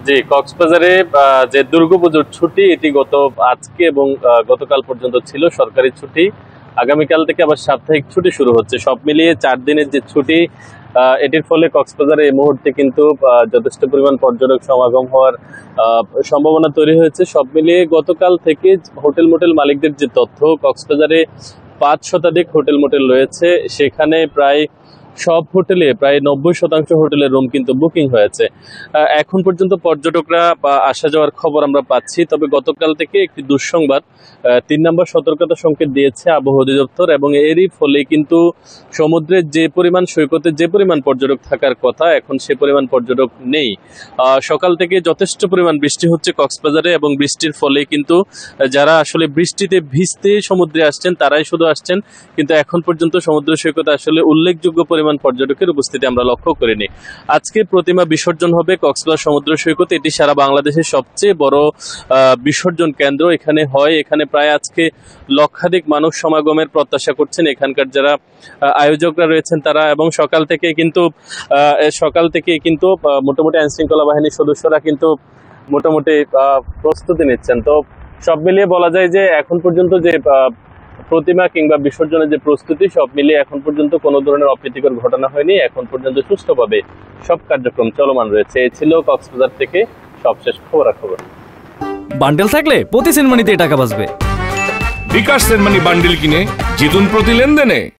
জি, কক্সবাজারে যে দুর্গাপুজোর ছুটি এটি আজকে এবং গতকাল পর্যন্ত ছিল সরকারি ছুটি। আগামীকাল থেকে আবার সাপ্তাহিক ছুটি শুরু হচ্ছে। সব মিলিয়ে 4 দিনের যে ছুটি, এটির ফলে কক্সবাজারে এই মুহূর্তে কিন্তু যথেষ্ট পরিমাণ পর্যটক সমাগম হওয়ার সম্ভাবনা তৈরি হয়েছে। সব মিলিয়ে গতকাল থেকে হোটেল মোটেল মালিকদের যে তথ্য, কক্সবাজারে 5 শতাধিক হোটেল মোটেল রয়েছে, সেখানে প্রায় সব হোটেলে প্রায় 90% হোটেলের রুম কিন্তু বুকিং হয়েছে। এখন পর্যন্ত পর্যটকরা আসা যাওয়ার খবর আমরা পাচ্ছি। তবে গতকাল থেকে একটি দুঃসংবাদ, 3 নম্বর সতর্কতা সংকেত দিয়েছে আবহাওয়া অধিদপ্তর, এবং এরই ফলে কিন্তু সমুদ্রের যে পরিমাণ সৈকতে যে পরিমাণ পর্যটক থাকার কথা, এখন সে পরিমাণ পর্যটক নেই। সকাল থেকে যথেষ্ট পরিমাণ বৃষ্টি হচ্ছে কক্সবাজারে, এবং বৃষ্টির ফলে কিন্তু যারা আসলে বৃষ্টিতে ভিজতে সমুদ্রে আসছেন তারাই শুধু আসছেন, কিন্তু এখন পর্যন্ত সমুদ্র সৈকতে আসলে উল্লেখযোগ্য পরিমাণ পর্যটকের উপস্থিতি আমরা লক্ষ্য করিনি। আজকে প্রতিমা বিসর্জন হবে কক্সবাজার সমুদ্র সৈকতে। এটি সারা বাংলাদেশের সবচেয়ে বড় বিসর্জন কেন্দ্র এখানে হয়। এখানে প্রায় আজকে লক্ষাধিক মানুষ সমাগমের প্রত্যাশা করছেন এখানকার যারা আয়োজকরা রয়েছেন তারা, এবং সকাল থেকে কিন্তু মোটামুটি আইনশৃঙ্খলা বাহিনীর সদস্যরা কিন্তু মোটামুটি প্রস্তুতি নিচ্ছেন। তো সব মিলিয়ে বলা যায় যে এখন পর্যন্ত যে প্রতিমা কিংবা বিসর্জনের যে প্রস্তুতি, সব মিলিয়ে এখন পর্যন্ত কোনো ধরনের অপ্রীতিকর ঘটনা হয়নি। এখন পর্যন্ত সুষ্ঠুভাবে সব কার্যক্রম চলমান রয়েছে। এই ছিল কক্সবাজার থেকে সবশেষ খবরাখবর। বান্ডেল থাকলে প্রতি সেনমানিতে টাকা বাঁচবে। বিকাশ সেনমানি বান্ডেল কিনে জিতুন প্রতি লেনদেনে।